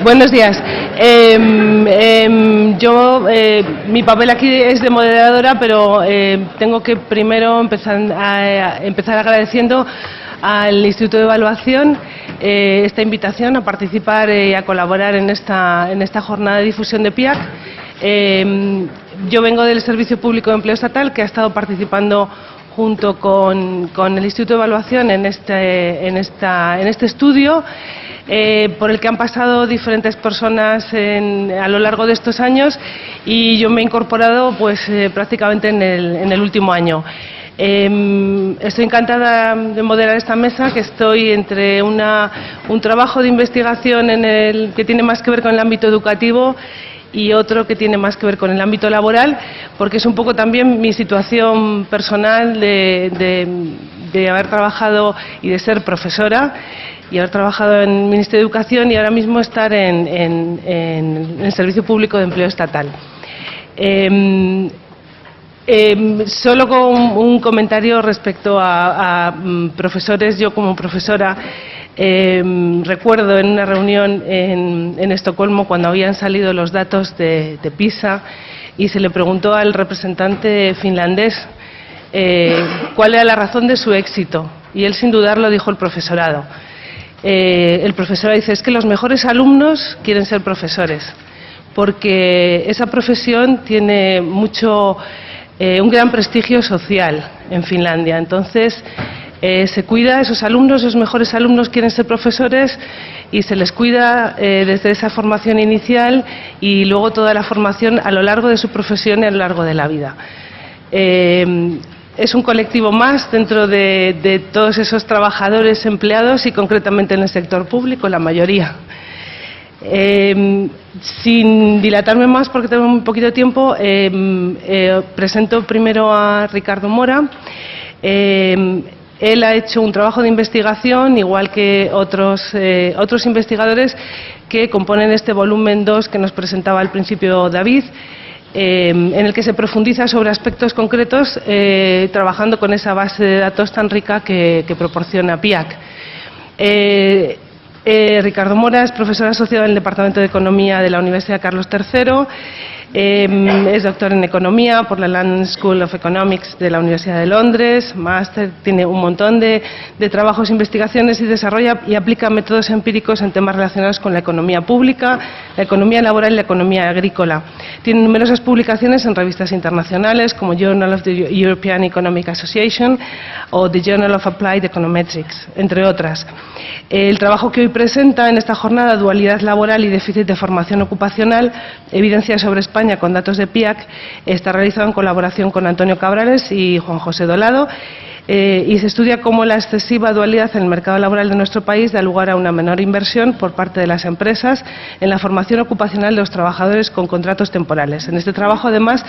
Buenos días. Mi papel aquí es de moderadora, pero tengo que primero empezar agradeciendo al Instituto de Evaluación esta invitación a participar y a colaborar en esta jornada de difusión de PIAC. Yo vengo del Servicio Público de Empleo Estatal, que ha estado participando junto con el Instituto de Evaluación en este estudio, por el que han pasado diferentes personas a lo largo de estos años, y yo me he incorporado prácticamente en el último año. Estoy encantada de moderar esta mesa, que estoy entre un trabajo de investigación que tiene más que ver con el ámbito educativo y otro que tiene más que ver con el ámbito laboral, porque es un poco también mi situación personal de haber trabajado y de ser profesora y haber trabajado en el Ministerio de Educación y ahora mismo estar en el Servicio Público de Empleo Estatal. Solo con un comentario respecto a profesores. Yo, como profesora, recuerdo en una reunión en Estocolmo, cuando habían salido los datos de PISA, y se le preguntó al representante finlandés cuál era la razón de su éxito, y él, sin dudarlo, dijo el profesorado. El profesorado dice: es que los mejores alumnos quieren ser profesores, porque esa profesión tiene un gran prestigio social en Finlandia. Entonces, se cuida a esos alumnos, los mejores alumnos quieren ser profesores, y se les cuida desde esa formación inicial y luego toda la formación a lo largo de su profesión y a lo largo de la vida. Es un colectivo más dentro de todos esos trabajadores empleados, y concretamente en el sector público, la mayoría. Sin dilatarme más, porque tengo muy poquito tiempo, presento primero a Ricardo Mora. Él ha hecho un trabajo de investigación, igual que otros investigadores que componen este volumen 2 que nos presentaba al principio David, en el que se profundiza sobre aspectos concretos, trabajando con esa base de datos tan rica que proporciona PIAC. Ricardo Mora es profesor asociado en el Departamento de Economía de la Universidad Carlos III. Es doctor en Economía por la London School of Economics de la Universidad de Londres, máster, tiene un montón de trabajos e investigaciones, y desarrolla y aplica métodos empíricos en temas relacionados con la economía pública, la economía laboral y la economía agrícola. Tiene numerosas publicaciones en revistas internacionales como Journal of the European Economic Association o The Journal of Applied Econometrics, entre otras. El trabajo que hoy presenta en esta jornada, Dualidad laboral y déficit de formación ocupacional, evidencia sobre España con datos de PIAC, está realizado en colaboración con Antonio Cabrales y Juan José Dolado, y se estudia cómo la excesiva dualidad en el mercado laboral de nuestro país da lugar a una menor inversión por parte de las empresas en la formación ocupacional de los trabajadores con contratos temporales. En este trabajo, además,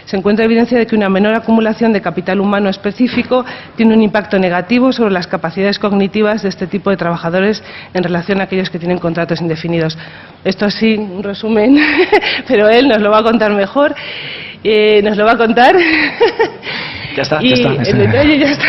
se encuentra evidencia de que una menor acumulación de capital humano específico tiene un impacto negativo sobre las capacidades cognitivas de este tipo de trabajadores en relación a aquellos que tienen contratos indefinidos. Esto así, un resumen, pero él nos lo va a contar mejor. Nos lo va a contar. Ya está. El detalle ya está.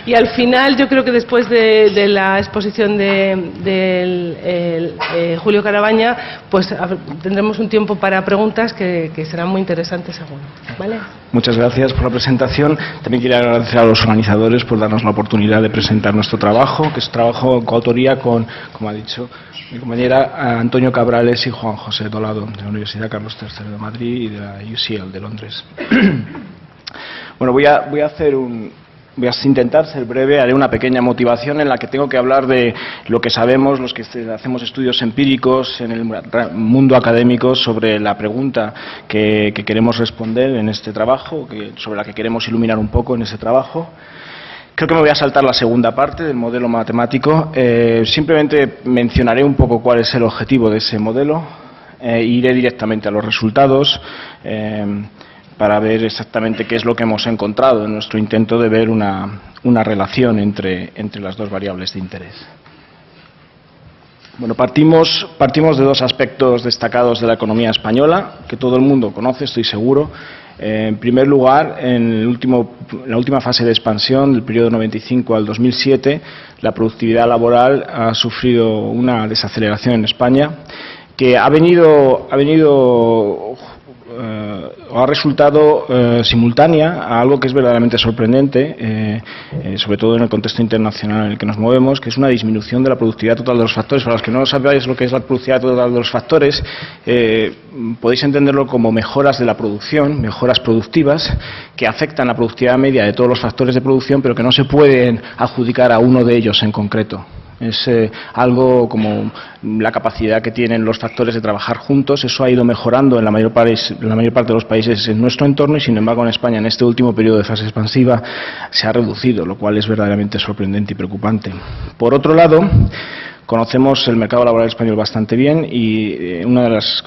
Y al final, yo creo que después de la exposición de Julio Carabaña, pues tendremos un tiempo para preguntas que serán muy interesantes, seguro. ¿Vale? Muchas gracias por la presentación. También quiero agradecer a los organizadores por darnos la oportunidad de presentar nuestro trabajo, que es un trabajo en coautoría con, como ha dicho mi compañera, Antonio Cabrales y Juan José Dolado, de la Universidad Carlos III de Madrid y de la UCL de Londres. Bueno, voy a intentar ser breve. Haré una pequeña motivación en la que tengo que hablar de lo que sabemos los que hacemos estudios empíricos en el mundo académico sobre la pregunta que queremos responder en este trabajo, sobre la que queremos iluminar un poco en ese trabajo. Creo que me voy a saltar la segunda parte del modelo matemático. Simplemente mencionaré un poco cuál es el objetivo de ese modelo. Iré directamente a los resultados para ver exactamente qué es lo que hemos encontrado en nuestro intento de ver una relación entre las dos variables de interés. Bueno, partimos de dos aspectos destacados de la economía española, que todo el mundo conoce, estoy seguro. En primer lugar, en la última fase de expansión, del periodo 95 al 2007, la productividad laboral ha sufrido una desaceleración en España que ha resultado simultánea a algo que es verdaderamente sorprendente, sobre todo en el contexto internacional en el que nos movemos, que es una disminución de la productividad total de los factores. Para los que no sabáis lo que es la productividad total de los factores, podéis entenderlo como mejoras de la producción, mejoras productivas, que afectan la productividad media de todos los factores de producción, pero que no se pueden adjudicar a uno de ellos en concreto. Es algo como la capacidad que tienen los factores de trabajar juntos. Eso ha ido mejorando en la mayor parte de los países en nuestro entorno y, sin embargo, en España, en este último periodo de fase expansiva, se ha reducido, lo cual es verdaderamente sorprendente y preocupante. Por otro lado, conocemos el mercado laboral español bastante bien y una de las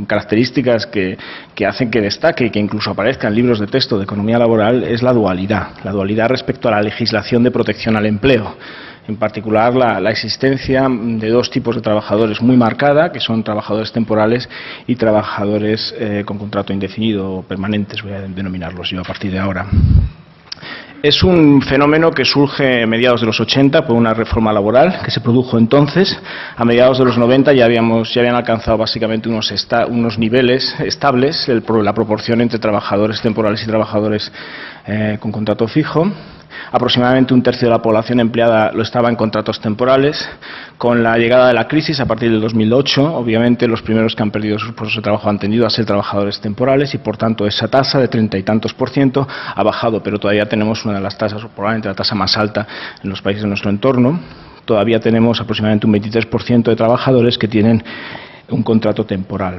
características que hacen que destaque y que incluso aparezca en libros de texto de economía laboral es la dualidad respecto a la legislación de protección al empleo. En particular, la existencia de dos tipos de trabajadores muy marcada, que son trabajadores temporales y trabajadores con contrato indefinido o permanentes, voy a denominarlos yo a partir de ahora. Es un fenómeno que surge a mediados de los 80 por una reforma laboral que se produjo entonces. A mediados de los 90 ya habían alcanzado básicamente unos niveles estables, la proporción entre trabajadores temporales y trabajadores con contrato fijo. Aproximadamente un tercio de la población empleada lo estaba en contratos temporales. Con la llegada de la crisis a partir del 2008, obviamente los primeros que han perdido sus puestos de trabajo han tendido a ser trabajadores temporales y, por tanto, esa tasa de 30 y tantos % ha bajado, pero todavía tenemos una de las tasas, o probablemente la tasa más alta en los países de nuestro entorno. Todavía tenemos aproximadamente un 23% de trabajadores que tienen un contrato temporal.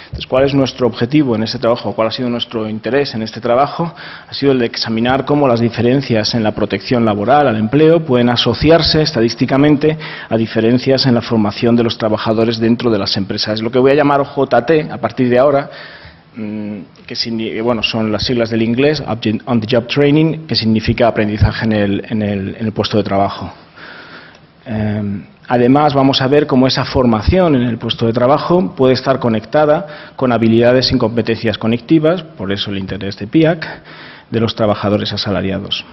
Entonces, ¿cuál es nuestro objetivo en este trabajo? ¿Cuál ha sido nuestro interés en este trabajo? Ha sido el de examinar cómo las diferencias en la protección laboral al empleo pueden asociarse estadísticamente a diferencias en la formación de los trabajadores dentro de las empresas. Es lo que voy a llamar OJT a partir de ahora, que son las siglas del inglés, On the Job Training, que significa aprendizaje en el puesto de trabajo. Además, vamos a ver cómo esa formación en el puesto de trabajo puede estar conectada con habilidades y competencias conectivas, por eso el interés de PIAC, de los trabajadores asalariados.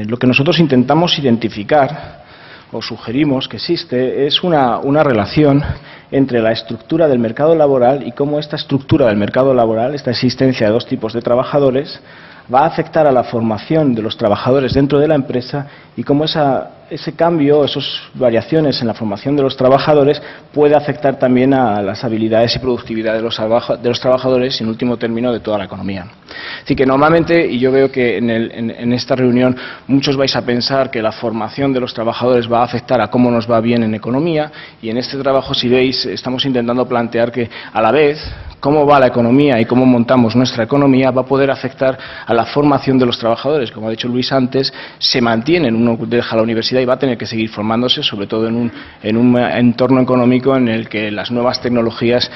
Lo que nosotros intentamos identificar o sugerimos que existe es una relación entre la estructura del mercado laboral y cómo esta estructura del mercado laboral, esta existencia de dos tipos de trabajadores, va a afectar a la formación de los trabajadores dentro de la empresa y cómo ese cambio, esas variaciones en la formación de los trabajadores puede afectar también a las habilidades y productividad de los trabajadores y, en último término, de toda la economía. Así que normalmente, y yo veo que en esta reunión muchos vais a pensar que la formación de los trabajadores va a afectar a cómo nos va bien en economía, y en este trabajo, si veis, estamos intentando plantear que a la vez cómo va la economía y cómo montamos nuestra economía va a poder afectar a la formación de los trabajadores. Como ha dicho Luis antes, se mantienen, uno deja la universidad y va a tener que seguir formándose, sobre todo en un entorno económico en el que las nuevas tecnologías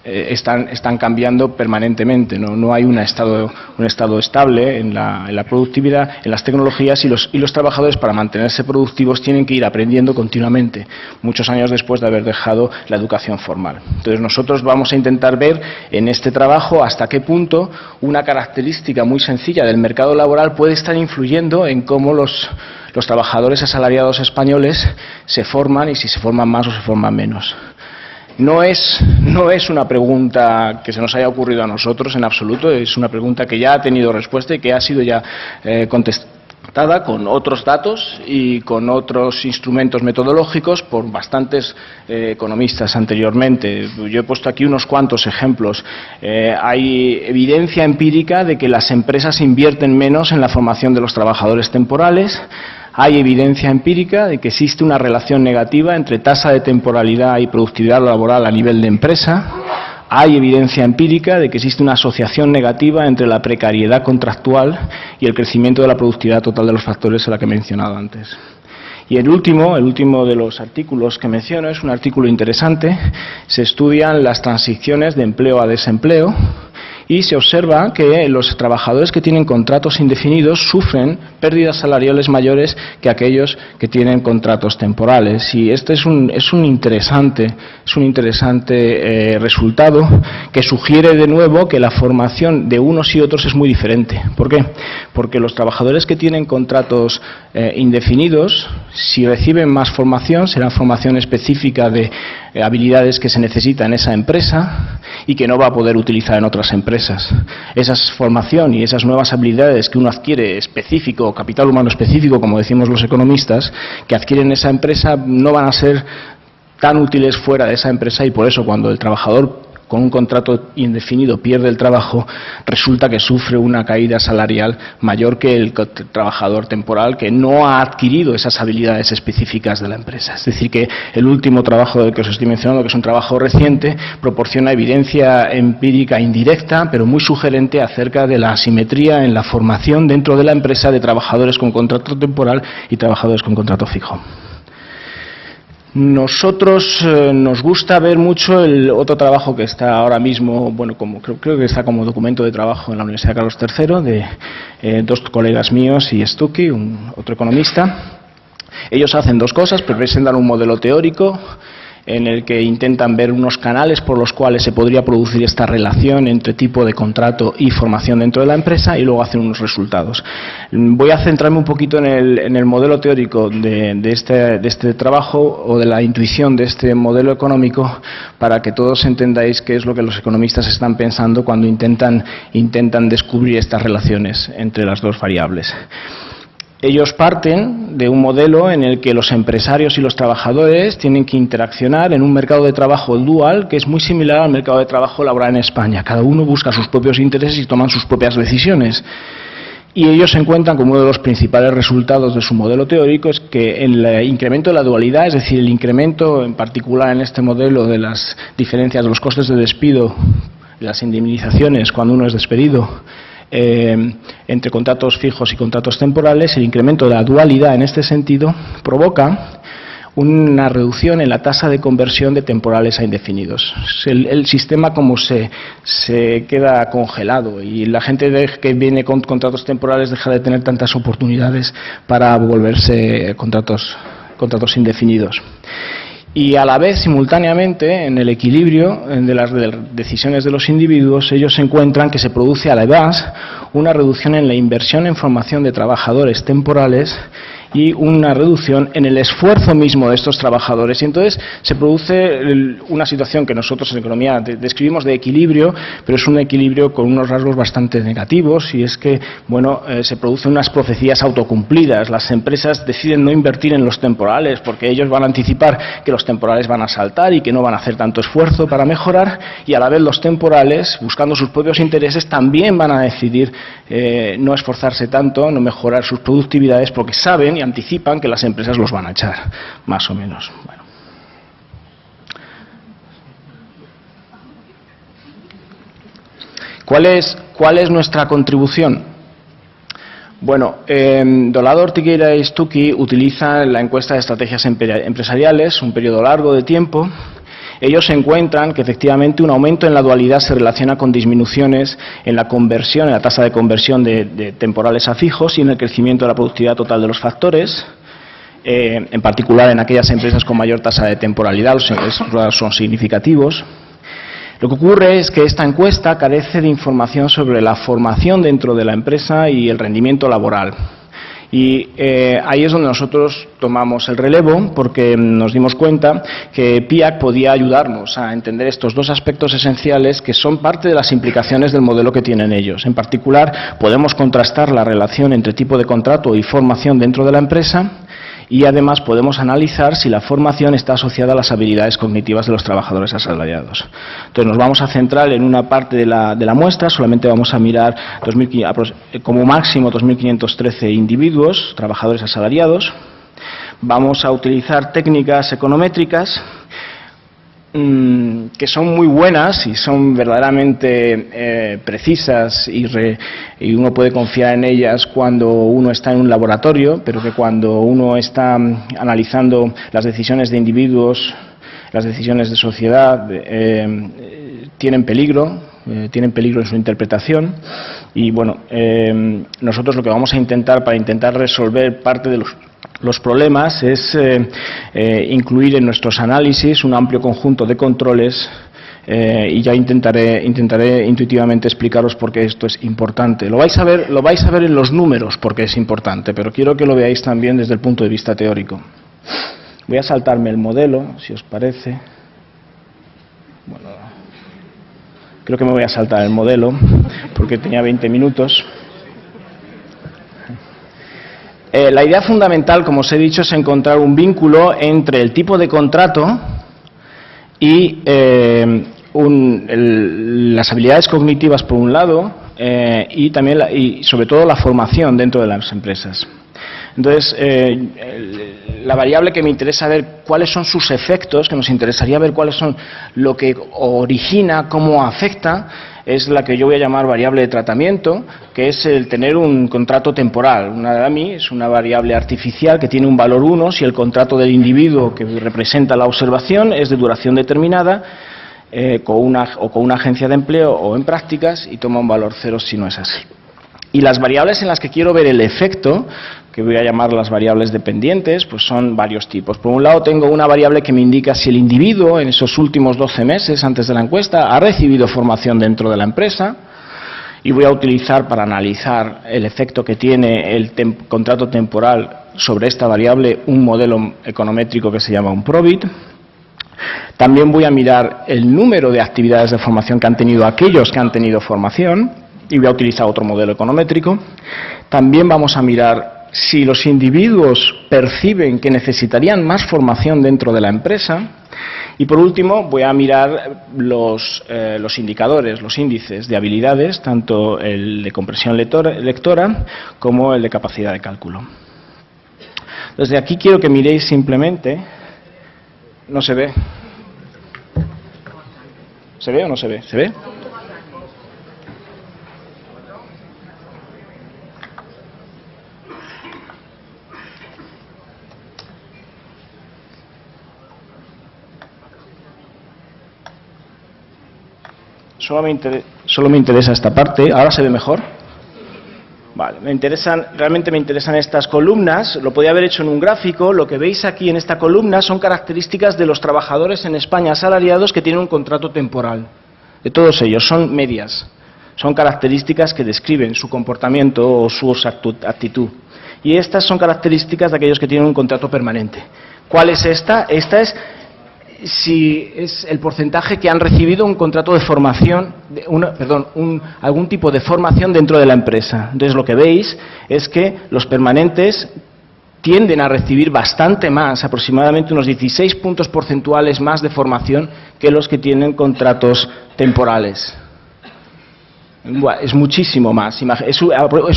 están cambiando permanentemente. No hay un estado estable en la productividad, en las tecnologías, y los trabajadores, para mantenerse productivos, tienen que ir aprendiendo continuamente, muchos años después de haber dejado la educación formal. Entonces, nosotros vamos a intentar ver en este trabajo hasta qué punto una característica muy sencilla del mercado laboral puede estar influyendo en cómo los trabajadores asalariados españoles se forman, y si se forman más o se forman menos. No es una pregunta que se nos haya ocurrido a nosotros en absoluto, es una pregunta que ya ha tenido respuesta y que ha sido ya contestada con otros datos y con otros instrumentos metodológicos por bastantes economistas anteriormente. Yo he puesto aquí unos cuantos ejemplos. Hay evidencia empírica de que las empresas invierten menos en la formación de los trabajadores temporales. Hay evidencia empírica de que existe una relación negativa entre tasa de temporalidad y productividad laboral a nivel de empresa. Hay evidencia empírica de que existe una asociación negativa entre la precariedad contractual y el crecimiento de la productividad total de los factores a la que he mencionado antes. Y el último de los artículos que menciono es un artículo interesante. Se estudian las transiciones de empleo a desempleo y se observa que los trabajadores que tienen contratos indefinidos sufren pérdidas salariales mayores que aquellos que tienen contratos temporales. Y este es un interesante resultado que sugiere de nuevo que la formación de unos y otros es muy diferente. ¿Por qué? Porque los trabajadores que tienen contratos indefinidos, si reciben más formación, será formación específica de habilidades que se necesitan en esa empresa y que no va a poder utilizar en otras empresas. Esa formación y esas nuevas habilidades que uno adquiere específico, capital humano específico, como decimos los economistas, que adquieren esa empresa, no van a ser tan útiles fuera de esa empresa, y por eso cuando el trabajador con un contrato indefinido pierde el trabajo, resulta que sufre una caída salarial mayor que el trabajador temporal que no ha adquirido esas habilidades específicas de la empresa. Es decir, que el último trabajo del que os estoy mencionando, que es un trabajo reciente, proporciona evidencia empírica indirecta, pero muy sugerente acerca de la asimetría en la formación dentro de la empresa de trabajadores con contrato temporal y trabajadores con contrato fijo. Nosotros nos gusta ver mucho el otro trabajo que está ahora mismo, bueno, creo que está como documento de trabajo en la Universidad Carlos III, de dos colegas míos y Stuckey, otro economista. Ellos hacen dos cosas: presentan un modelo teórico en el que intentan ver unos canales por los cuales se podría producir esta relación entre tipo de contrato y formación dentro de la empresa, y luego hacen unos resultados. Voy a centrarme un poquito en el modelo teórico de este trabajo, o de la intuición de este modelo económico, para que todos entendáis qué es lo que los economistas están pensando cuando intentan descubrir estas relaciones entre las dos variables. Ellos parten de un modelo en el que los empresarios y los trabajadores tienen que interaccionar en un mercado de trabajo dual que es muy similar al mercado de trabajo laboral en España. Cada uno busca sus propios intereses y toman sus propias decisiones. Y ellos se encuentran como uno de los principales resultados de su modelo teórico es que el incremento de la dualidad, es decir, el incremento en particular en este modelo de las diferencias de los costes de despido, de las indemnizaciones cuando uno es despedido, entre contratos fijos y contratos temporales, el incremento de la dualidad en este sentido provoca una reducción en la tasa de conversión de temporales a indefinidos. El sistema como se queda congelado, y la gente que viene con contratos temporales deja de tener tantas oportunidades para volverse contratos indefinidos. Y a la vez, simultáneamente, en el equilibrio de las decisiones de los individuos, ellos encuentran que se produce a la vez una reducción en la inversión en formación de trabajadores temporales y una reducción en el esfuerzo mismo de estos trabajadores. Y entonces se produce una situación que nosotros en economía describimos de equilibrio, pero es un equilibrio con unos rasgos bastante negativos, y es que, bueno, se producen unas profecías autocumplidas. Las empresas deciden no invertir en los temporales porque ellos van a anticipar que los temporales van a saltar y que no van a hacer tanto esfuerzo para mejorar, y a la vez los temporales, buscando sus propios intereses, también van a decidir no esforzarse tanto, no mejorar sus productividades, porque saben y anticipan que las empresas los van a echar, más o menos. Bueno. ¿Cuál es nuestra contribución? Bueno, Dolado, Ortigueira y Stuckey utilizan la encuesta de estrategias empresariales, un periodo largo de tiempo. Ellos encuentran que efectivamente un aumento en la dualidad se relaciona con disminuciones en la conversión, en la tasa de conversión de temporales a fijos, y en el crecimiento de la productividad total de los factores, en particular en aquellas empresas con mayor tasa de temporalidad. Los resultados son significativos. Lo que ocurre es que esta encuesta carece de información sobre la formación dentro de la empresa y el rendimiento laboral. Y ahí es donde nosotros tomamos el relevo, porque nos dimos cuenta que PIAAC podía ayudarnos a entender estos dos aspectos esenciales que son parte de las implicaciones del modelo que tienen ellos. En particular, podemos contrastar la relación entre tipo de contrato y formación dentro de la empresa, y además podemos analizar si la formación está asociada a las habilidades cognitivas de los trabajadores asalariados. Entonces nos vamos a centrar en una parte de la muestra. Solamente vamos a mirar como máximo 2.513 individuos, trabajadores asalariados. Vamos a utilizar técnicas econométricas que son muy buenas y son verdaderamente precisas, y uno puede confiar en ellas cuando uno está en un laboratorio, pero que cuando uno está analizando las decisiones de individuos, las decisiones de sociedad, tienen peligro. tienen peligro en su interpretación. Y bueno, nosotros lo que vamos a intentar, para intentar resolver parte de los problemas, es incluir en nuestros análisis un amplio conjunto de controles. Y ya intentaré intuitivamente explicaros por qué esto es importante. Lo vais a ver en los números porque es importante, pero quiero que lo veáis también desde el punto de vista teórico. Voy a saltarme el modelo, si os parece. Bueno, creo que me voy a saltar el modelo porque tenía 20 minutos. La idea fundamental, como os he dicho, es encontrar un vínculo entre el tipo de contrato y las habilidades cognitivas por un lado y también y sobre todo la formación dentro de las empresas. Entonces, la variable que me interesa ver cuáles son sus efectos, que nos interesaría ver cuáles son lo que origina, cómo afecta, es la que yo voy a llamar variable de tratamiento, que es el tener un contrato temporal. Una de mí es una variable artificial que tiene un valor 1 si el contrato del individuo que representa la observación es de duración determinada, con una agencia de empleo o en prácticas, y toma un valor 0 si no es así. Y las variables en las que quiero ver el efecto, que voy a llamar las variables dependientes, pues son varios tipos. Por un lado tengo una variable que me indica si el individuo en esos últimos 12 meses antes de la encuesta ha recibido formación dentro de la empresa, y voy a utilizar para analizar el efecto que tiene el contrato temporal sobre esta variable un modelo econométrico que se llama un PROBIT. También voy a mirar el número de actividades de formación que han tenido aquellos que han tenido formación, y voy a utilizar otro modelo econométrico. También vamos a mirar si los individuos perciben que necesitarían más formación dentro de la empresa. Y por último voy a mirar los indicadores, los índices de habilidades, tanto el de comprensión lectora como el de capacidad de cálculo. Desde aquí quiero que miréis simplemente. No se ve. ¿Se ve o no se ve? ¿Se ve? Solo me interesa esta parte. ¿Ahora se ve mejor? Vale, realmente me interesan estas columnas. Lo podía haber hecho en un gráfico. Lo que veis aquí en esta columna son características de los trabajadores en España asalariados que tienen un contrato temporal. De todos ellos, son medias. Son características que describen su comportamiento o su actitud. Y estas son características de aquellos que tienen un contrato permanente. ¿Cuál es esta? Esta es si es el porcentaje que han recibido un contrato de formación, algún tipo de formación dentro de la empresa. Entonces lo que veis es que los permanentes tienden a recibir bastante más, aproximadamente unos 16 puntos porcentuales más de formación que los que tienen contratos temporales. Es muchísimo más, es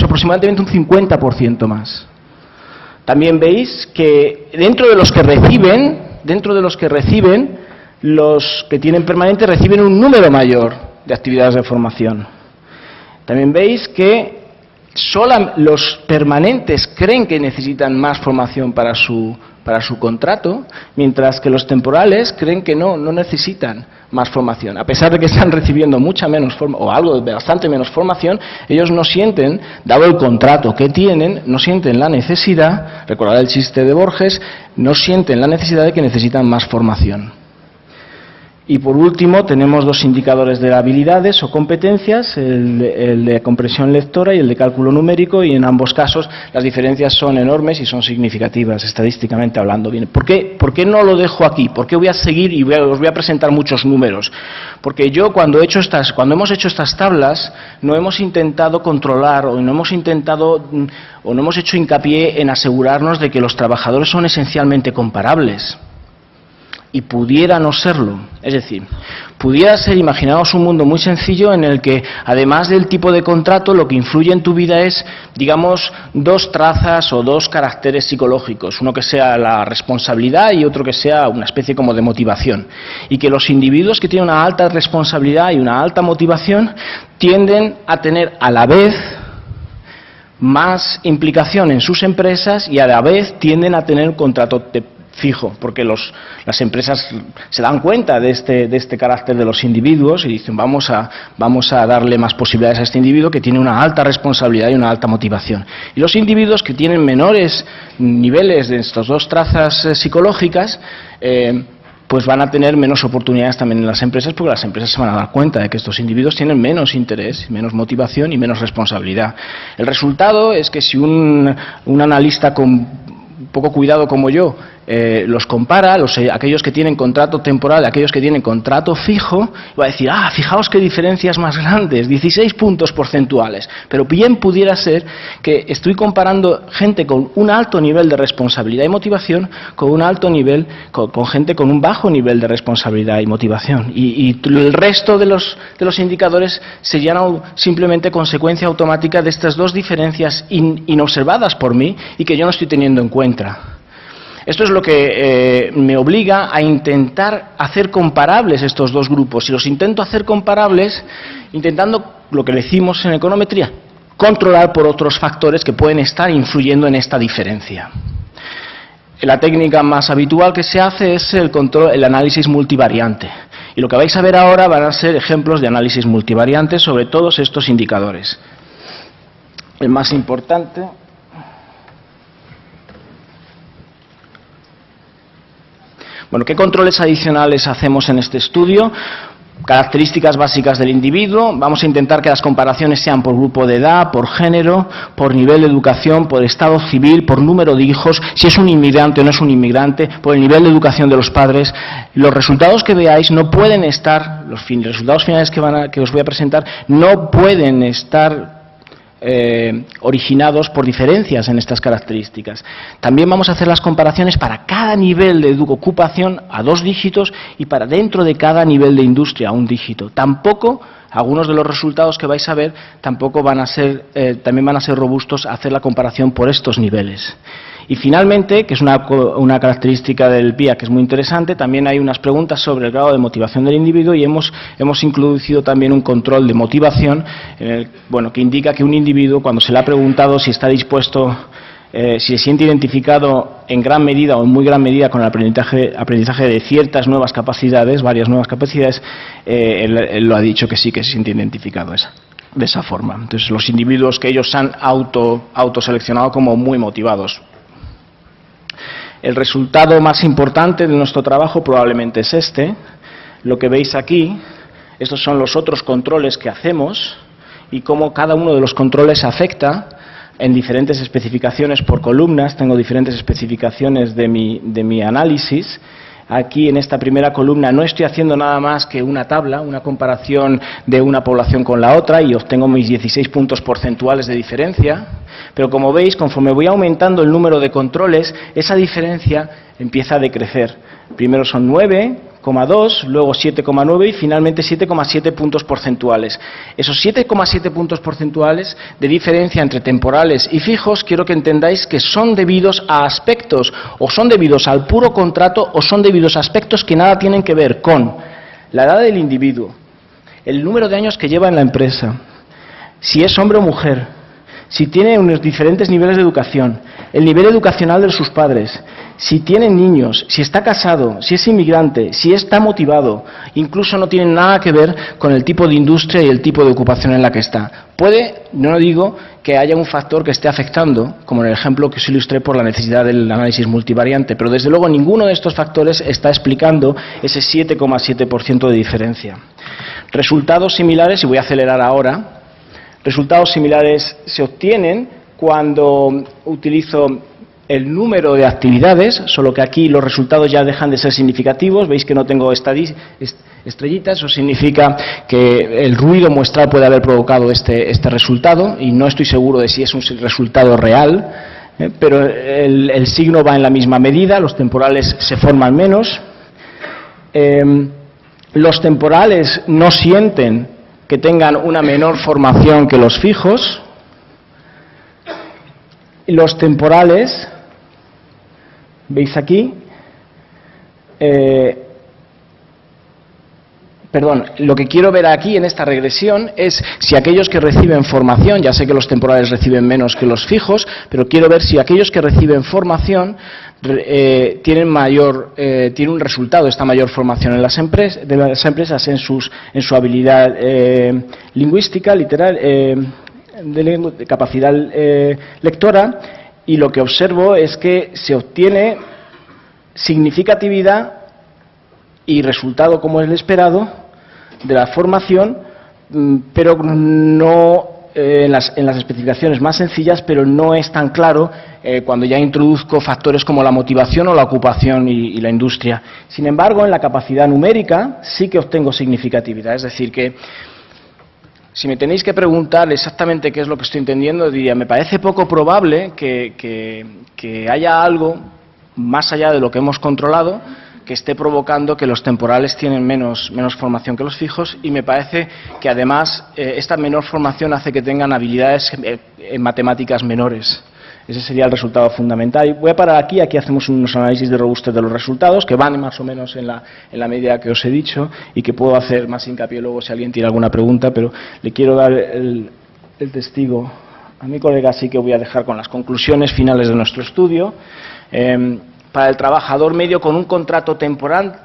aproximadamente un 50% más. También veis que dentro de los que reciben, los que tienen permanente reciben un número mayor de actividades de formación. También veis que solo los permanentes creen que necesitan más formación para su contrato, mientras que los temporales creen que no necesitan más formación. A pesar de que están recibiendo mucha menos o algo de bastante menos formación, ellos no sienten, dado el contrato que tienen, no sienten la necesidad, recordad el chiste de Borges, no sienten la necesidad de que necesitan más formación. Y por último tenemos dos indicadores de habilidades o competencias, el de comprensión lectora y el de cálculo numérico, y en ambos casos las diferencias son enormes y son significativas, estadísticamente hablando. Bien, ¿por qué no lo dejo aquí? ¿Por qué voy a seguir y os voy a presentar muchos números? Porque yo cuando hemos hecho estas tablas no hemos intentado controlar o no hemos hecho hincapié en asegurarnos de que los trabajadores son esencialmente comparables. Y pudiera no serlo. Es decir, pudiera ser, imaginaos un mundo muy sencillo en el que, además del tipo de contrato, lo que influye en tu vida es, digamos, dos trazas o dos caracteres psicológicos. Uno que sea la responsabilidad y otro que sea una especie como de motivación. Y que los individuos que tienen una alta responsabilidad y una alta motivación tienden a tener a la vez más implicación en sus empresas y a la vez tienden a tener un contrato fijo, porque las empresas se dan cuenta de este carácter de los individuos y dicen vamos a darle más posibilidades a este individuo que tiene una alta responsabilidad y una alta motivación. Y los individuos que tienen menores niveles de estas dos trazas psicológicas, pues van a tener menos oportunidades también en las empresas, porque las empresas se van a dar cuenta de que estos individuos tienen menos interés, menos motivación y menos responsabilidad. El resultado es que si un analista con poco cuidado como yo los compara, aquellos que tienen contrato temporal, aquellos que tienen contrato fijo, va a decir, fijaos qué diferencias más grandes, 16 puntos porcentuales, pero bien pudiera ser que estoy comparando gente con un alto nivel de responsabilidad y motivación con un alto nivel, con gente con un bajo nivel de responsabilidad y motivación, y el resto de los indicadores serían simplemente consecuencia automática de estas dos diferencias inobservadas por mí y que yo no estoy teniendo en cuenta. Esto es lo que me obliga a intentar hacer comparables estos dos grupos. Y los intento hacer comparables intentando lo que decimos en econometría, controlar por otros factores que pueden estar influyendo en esta diferencia. La técnica más habitual que se hace es el análisis multivariante. Y lo que vais a ver ahora van a ser ejemplos de análisis multivariante sobre todos estos indicadores. El más importante... Bueno, ¿qué controles adicionales hacemos en este estudio? Características básicas del individuo. Vamos a intentar que las comparaciones sean por grupo de edad, por género, por nivel de educación, por estado civil, por número de hijos, si es un inmigrante o no es un inmigrante, por el nivel de educación de los padres. Los resultados que veáis no pueden estar, los resultados finales que os voy a presentar, no pueden estar originados por diferencias en estas características. También vamos a hacer las comparaciones para cada nivel de ocupación a 2 dígitos y para dentro de cada nivel de industria a 1 dígito. Tampoco, algunos de los resultados que vais a ver, tampoco van a ser, también van a ser robustos a hacer la comparación por estos niveles. Y finalmente, que es una característica del PIA que es muy interesante, también hay unas preguntas sobre el grado de motivación del individuo y hemos introducido también un control de motivación, que indica que un individuo, cuando se le ha preguntado si está dispuesto, si se siente identificado en gran medida o en muy gran medida con el aprendizaje de ciertas nuevas capacidades, varias nuevas capacidades, él lo ha dicho que sí, que se siente identificado de esa forma. Entonces, los individuos que ellos han autoseleccionado como muy motivados. El resultado más importante de nuestro trabajo probablemente es este. Lo que veis aquí, estos son los otros controles que hacemos y cómo cada uno de los controles afecta en diferentes especificaciones por columnas. Tengo diferentes especificaciones de mi análisis. Aquí en esta primera columna no estoy haciendo nada más que una tabla, una comparación de una población con la otra y obtengo mis 16 puntos porcentuales de diferencia. Pero como veis, conforme voy aumentando el número de controles, esa diferencia empieza a decrecer. Primero son 9,2, luego 7,9 y finalmente 7,7 puntos porcentuales. Esos 7,7 puntos porcentuales de diferencia entre temporales y fijos, quiero que entendáis que son debidos a aspectos, o son debidos al puro contrato, o son debidos a aspectos que nada tienen que ver con la edad del individuo, el número de años que lleva en la empresa, si es hombre o mujer, si tiene unos diferentes niveles de educación, el nivel educacional de sus padres, si tiene niños, si está casado, si es inmigrante, si está motivado, incluso no tiene nada que ver con el tipo de industria y el tipo de ocupación en la que está. Puede, no digo que haya un factor que esté afectando, como en el ejemplo que os ilustré por la necesidad del análisis multivariante, pero desde luego ninguno de estos factores está explicando ese 7,7% de diferencia. Resultados similares, y voy a acelerar ahora. Resultados similares se obtienen cuando utilizo el número de actividades, solo que aquí los resultados ya dejan de ser significativos. Veis que no tengo estrellitas, eso significa que el ruido muestral puede haber provocado este resultado y no estoy seguro de si es un resultado real, pero el signo va en la misma medida, los temporales se forman menos. Los temporales no sienten que tengan una menor formación que los fijos. Los temporales, veis aquí, Perdón, lo que quiero ver aquí en esta regresión es si aquellos que reciben formación, ya sé que los temporales reciben menos que los fijos, pero quiero ver si aquellos que reciben formación tienen un resultado, esta mayor formación en las empresas en su habilidad lingüística, literal, de capacidad lectora, y lo que observo es que se obtiene significatividad y resultado como es el esperado de la formación, pero no en las especificaciones más sencillas, pero no es tan claro cuando ya introduzco factores como la motivación o la ocupación y la industria. Sin embargo, en la capacidad numérica sí que obtengo significatividad, es decir, que si me tenéis que preguntar exactamente qué es lo que estoy entendiendo, diría, me parece poco probable que haya algo más allá de lo que hemos controlado que esté provocando que los temporales tienen menos formación que los fijos, y me parece que además esta menor formación hace que tengan habilidades en matemáticas menores. Ese sería el resultado fundamental. Y voy a parar aquí hacemos unos análisis de robustez de los resultados, que van más o menos en la medida que os he dicho, y que puedo hacer más hincapié luego si alguien tiene alguna pregunta, pero le quiero dar el testigo a mi colega, así que voy a dejar con las conclusiones finales de nuestro estudio. Para el trabajador medio con un contrato temporal,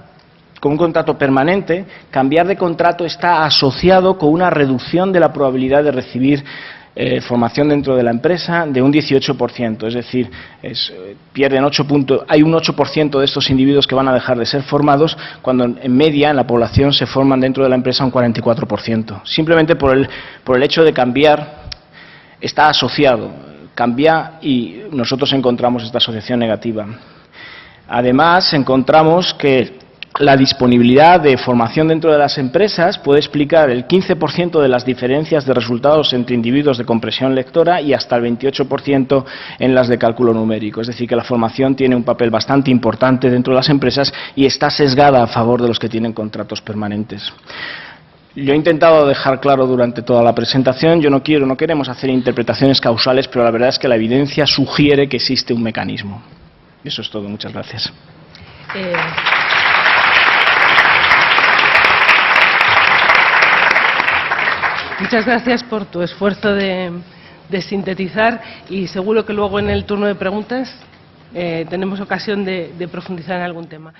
con un contrato permanente, cambiar de contrato está asociado con una reducción de la probabilidad de recibir formación dentro de la empresa de un 18%, es decir, pierden 8 puntos, hay un 8% de estos individuos que van a dejar de ser formados, cuando en media en la población se forman dentro de la empresa un 44%. Simplemente por el hecho de cambiar está asociado, cambia y nosotros encontramos esta asociación negativa. Además, encontramos que la disponibilidad de formación dentro de las empresas puede explicar el 15% de las diferencias de resultados entre individuos de comprensión lectora y hasta el 28% en las de cálculo numérico. Es decir, que la formación tiene un papel bastante importante dentro de las empresas y está sesgada a favor de los que tienen contratos permanentes. Yo he intentado dejar claro durante toda la presentación, no queremos hacer interpretaciones causales, pero la verdad es que la evidencia sugiere que existe un mecanismo. Eso es todo. Muchas gracias. Muchas gracias por tu esfuerzo de sintetizar, y seguro que luego en el turno de preguntas tenemos ocasión de profundizar en algún tema.